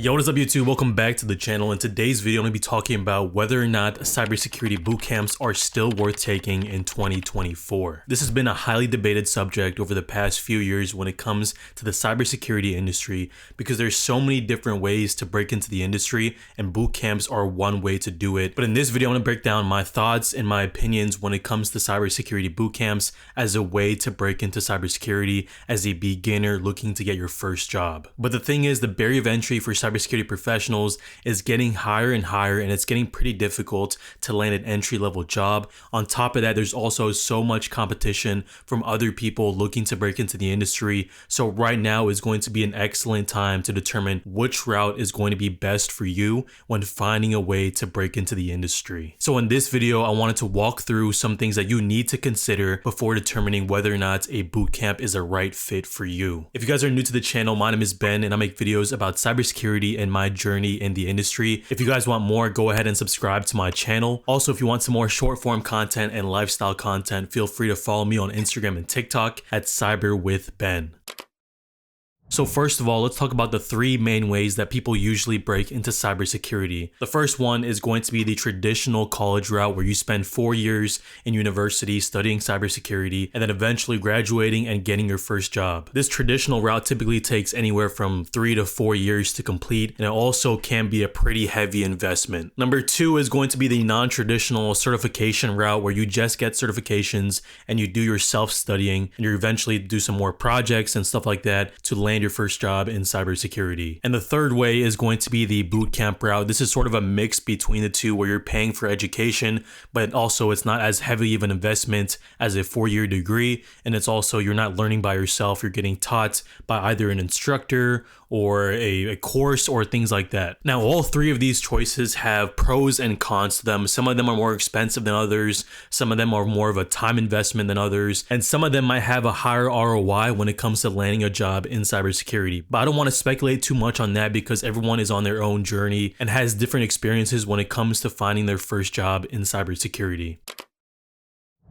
Yo, what is up YouTube? Welcome back to the channel. In today's video, I'm going to be talking about whether or not cybersecurity boot camps are still worth taking in 2024. This has been a highly debated subject over the past few years when it comes to the cybersecurity industry because there's so many different ways to break into the industry and boot camps are one way to do it. But in this video, I'm going to break down my thoughts and my opinions when it comes to cybersecurity boot camps as a way to break into cybersecurity as a beginner looking to get your first job. But the thing is, the barrier of entry for cybersecurity professionals is getting higher and higher, and it's getting pretty difficult to land an entry-level job. On top of that, there's also so much competition from other people looking to break into the industry. So right now is going to be an excellent time to determine which route is going to be best for you when finding a way to break into the industry. So in this video, I wanted to walk through some things that you need to consider before determining whether or not a bootcamp is a right fit for you. If you guys are new to the channel, my name is Ben and I make videos about cybersecurity and my journey in the industry. If you guys want more, go ahead and subscribe to my channel. Also, if you want some more short form content and lifestyle content, feel free to follow me on Instagram and TikTok at CyberWithBen. So first of all, let's talk about the three main ways that people usually break into cybersecurity. The first one is going to be the traditional college route where you spend 4 years in university studying cybersecurity and then eventually graduating and getting your first job. This traditional route typically takes anywhere from 3 to 4 years to complete, and it also can be a pretty heavy investment. Number two is going to be the non-traditional certification route where you just get certifications and you do your self-studying and you eventually do some more projects and stuff like that to land your first job in cybersecurity. And the third way is going to be the bootcamp route. This is sort of a mix between the two where you're paying for education, but also it's not as heavy of an investment as a 4-year degree. And it's also, you're not learning by yourself. You're getting taught by either an instructor or a course or things like that. Now, all three of these choices have pros and cons to them. Some of them are more expensive than others. Some of them are more of a time investment than others. And some of them might have a higher ROI when it comes to landing a job in cybersecurity. But I don't want to speculate too much on that because everyone is on their own journey and has different experiences when it comes to finding their first job in cybersecurity.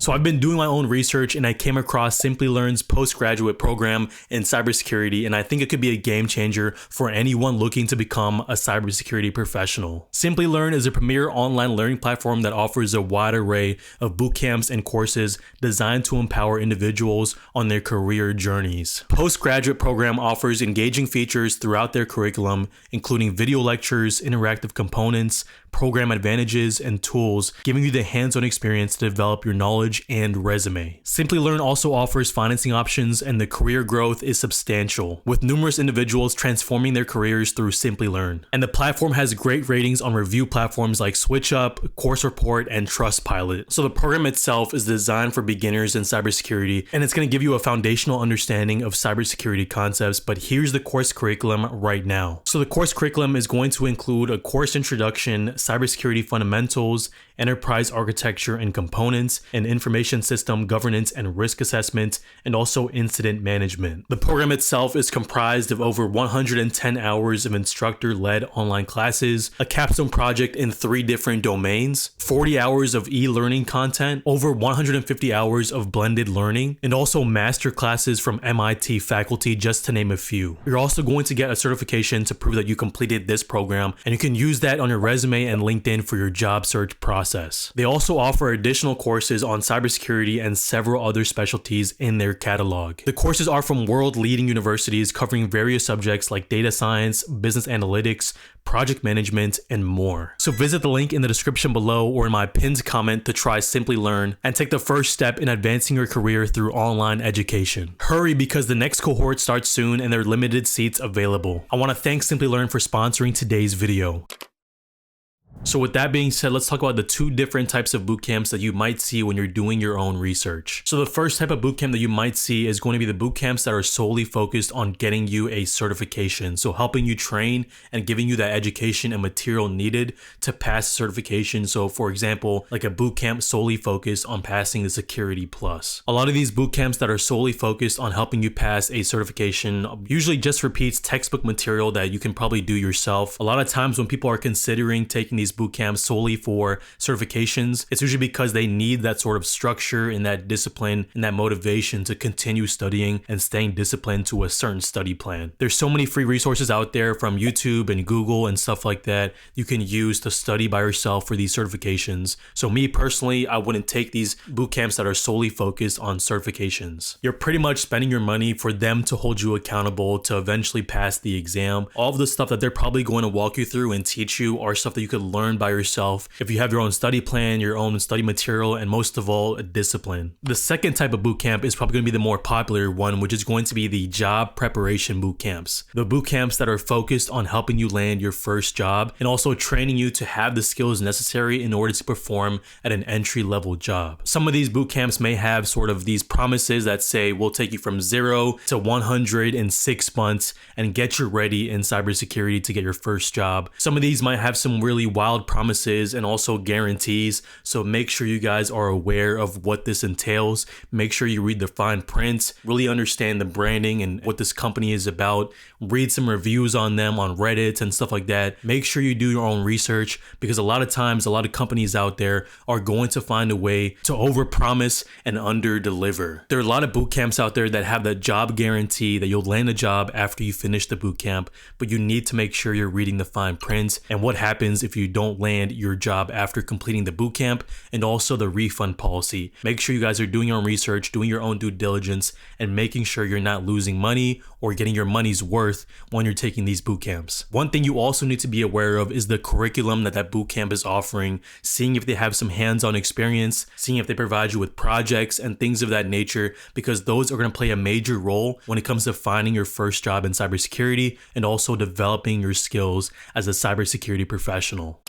So I've been doing my own research and I came across Simplilearn's postgraduate program in cybersecurity, and I think it could be a game changer for anyone looking to become a cybersecurity professional. Simplilearn is a premier online learning platform that offers a wide array of bootcamps and courses designed to empower individuals on their career journeys. Postgraduate program offers engaging features throughout their curriculum, including video lectures, interactive components, program advantages, and tools, giving you the hands-on experience to develop your knowledge and resume. Simplilearn also offers financing options, and the career growth is substantial, with numerous individuals transforming their careers through Simplilearn. And the platform has great ratings on review platforms like SwitchUp, Course Report, and Trustpilot. So the program itself is designed for beginners in cybersecurity, and it's going to give you a foundational understanding of cybersecurity concepts. But here's the course curriculum right now. So the course curriculum is going to include a course introduction, cybersecurity fundamentals, enterprise architecture and components, and information system governance and risk assessment, and also incident management. The program itself is comprised of over 110 hours of instructor-led online classes, a capstone project in 3 different domains, 40 hours of e-learning content, over 150 hours of blended learning, and also master classes from MIT faculty, just to name a few. You're also going to get a certification to prove that you completed this program, and you can use that on your resume and LinkedIn for your job search process. They also offer additional courses on cybersecurity and several other specialties in their catalog. The courses are from world-leading universities covering various subjects like data science, business analytics, project management, and more. So visit the link in the description below or in my pinned comment to try Simplilearn and take the first step in advancing your career through online education. Hurry, because the next cohort starts soon and there are limited seats available. I want to thank Simplilearn for sponsoring today's video. So with that being said, let's talk about the 2 different types of bootcamps that you might see when you're doing your own research. So the first type of bootcamp that you might see is going to be the bootcamps that are solely focused on getting you a certification. So helping you train and giving you that education and material needed to pass certification. So for example, like a bootcamp solely focused on passing the Security Plus. A lot of these bootcamps that are solely focused on helping you pass a certification usually just repeats textbook material that you can probably do yourself. A lot of times when people are considering taking these these boot camps solely for certifications, it's usually because they need that sort of structure and that discipline and that motivation to continue studying and staying disciplined to a certain study plan. There's so many free resources out there from YouTube and Google and stuff like that you can use to study by yourself for these certifications. So me personally, I wouldn't take these boot camps that are solely focused on certifications. You're pretty much spending your money for them to hold you accountable to eventually pass the exam. All of the stuff that they're probably going to walk you through and teach you are stuff that you could learn by yourself if you have your own study plan, your own study material, and most of all, a discipline. The second type of boot camp is probably going to be the more popular one, which is going to be the job preparation boot camps. The boot camps that are focused on helping you land your first job and also training you to have the skills necessary in order to perform at an entry-level job. Some of these boot camps may have sort of these promises that say we'll take you from 0 to 100 in 6 months and get you ready in cybersecurity to get your first job. Some of these might have some really wild promises and also guarantees, so make sure you guys are aware of what this entails. Make sure you read the fine print, really understand the branding and what this company is about. Read some reviews on them on Reddit and stuff like that. Make sure you do your own research, because a lot of times a lot of companies out there are going to find a way to overpromise and underdeliver. There are a lot of boot camps out there that have that job guarantee that you'll land a job after you finish the boot camp, but you need to make sure you're reading the fine print and what happens if you don't land your job after completing the boot camp, and also the refund policy. Make sure you guys are doing your own research, doing your own due diligence, and making sure you're not losing money or getting your money's worth when you're taking these boot camps. One thing you also need to be aware of is the curriculum that boot camp is offering, seeing if they have some hands-on experience, seeing if they provide you with projects and things of that nature, because those are going to play a major role when it comes to finding your first job in cybersecurity and also developing your skills as a cybersecurity professional.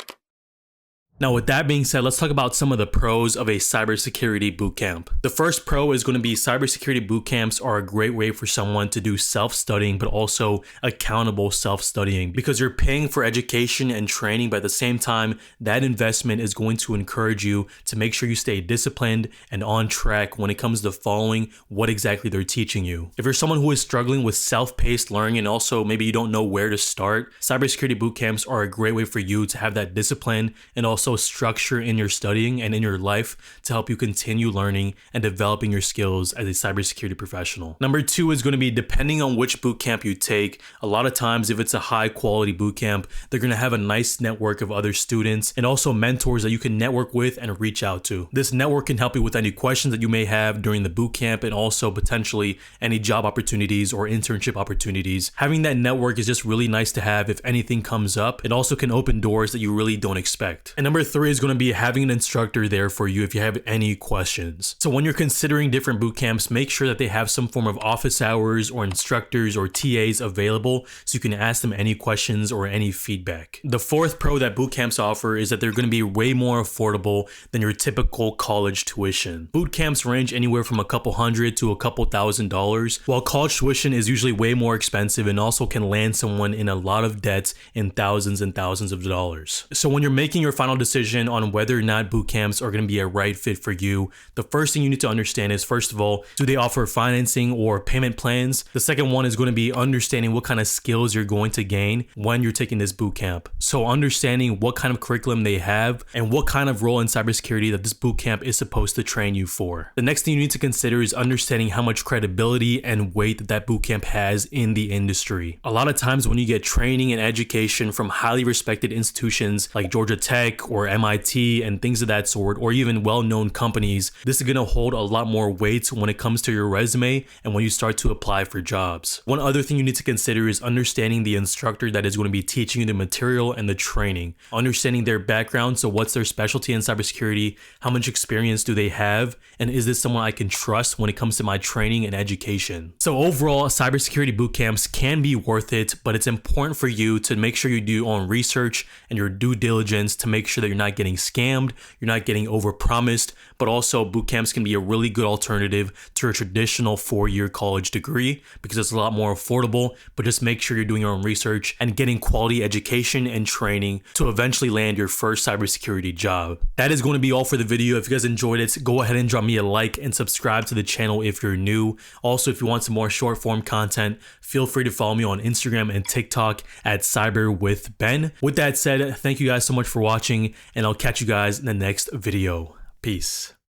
Now, with that being said, let's talk about some of the pros of a cybersecurity bootcamp. The first pro is going to be cybersecurity bootcamps are a great way for someone to do self-studying, but also accountable self-studying, because you're paying for education and training, but at the same time, that investment is going to encourage you to make sure you stay disciplined and on track when it comes to following what exactly they're teaching you. If you're someone who is struggling with self-paced learning and also maybe you don't know where to start, cybersecurity bootcamps are a great way for you to have that discipline and also structure in your studying and in your life to help you continue learning and developing your skills as a cybersecurity professional. Number two is going to be, depending on which bootcamp you take, a lot of times if it's a high quality bootcamp, they're going to have a nice network of other students and also mentors that you can network with and reach out to. This network can help you with any questions that you may have during the bootcamp and also potentially any job opportunities or internship opportunities. Having that network is just really nice to have if anything comes up. It also can open doors that you really don't expect. And number three is going to be having an instructor there for you if you have any questions. So when you're considering different boot camps, make sure that they have some form of office hours or instructors or TAs available so you can ask them any questions or any feedback. The fourth pro that boot camps offer is that they're going to be way more affordable than your typical college tuition. Boot camps range anywhere from a couple $100 to a couple $1,000, while college tuition is usually way more expensive and also can land someone in a lot of debts in thousands and thousands of dollars. So when you're making your final decision on whether or not boot camps are going to be a right fit for you, the first thing you need to understand is, first of all, do they offer financing or payment plans? The second one is going to be understanding what kind of skills you're going to gain when you're taking this boot camp. So understanding what kind of curriculum they have and what kind of role in cybersecurity that this boot camp is supposed to train you for. The next thing you need to consider is understanding how much credibility and weight that boot camp has in the industry. A lot of times when you get training and education from highly respected institutions like Georgia Tech or MIT and things of that sort, or even well-known companies, this is going to hold a lot more weight when it comes to your resume and when you start to apply for jobs. One other thing you need to consider is understanding the instructor that is going to be teaching you the material and the training. Understanding their background, so what's their specialty in cybersecurity, how much experience do they have, and is this someone I can trust when it comes to my training and education. So overall, cybersecurity boot camps can be worth it, but it's important for you to make sure you do your own research and your due diligence to make sure sure that you're not getting scammed, you're not getting overpromised, but also boot camps can be a really good alternative to a traditional 4-year college degree because it's a lot more affordable, but just make sure you're doing your own research and getting quality education and training to eventually land your first cybersecurity job. That is going to be all for the video. If you guys enjoyed it, go ahead and drop me a like and subscribe to the channel if you're new. Also, if you want some more short form content, feel free to follow me on Instagram and TikTok at cyberwithben. With that said, thank you guys so much for watching, and I'll catch you guys in the next video. Peace.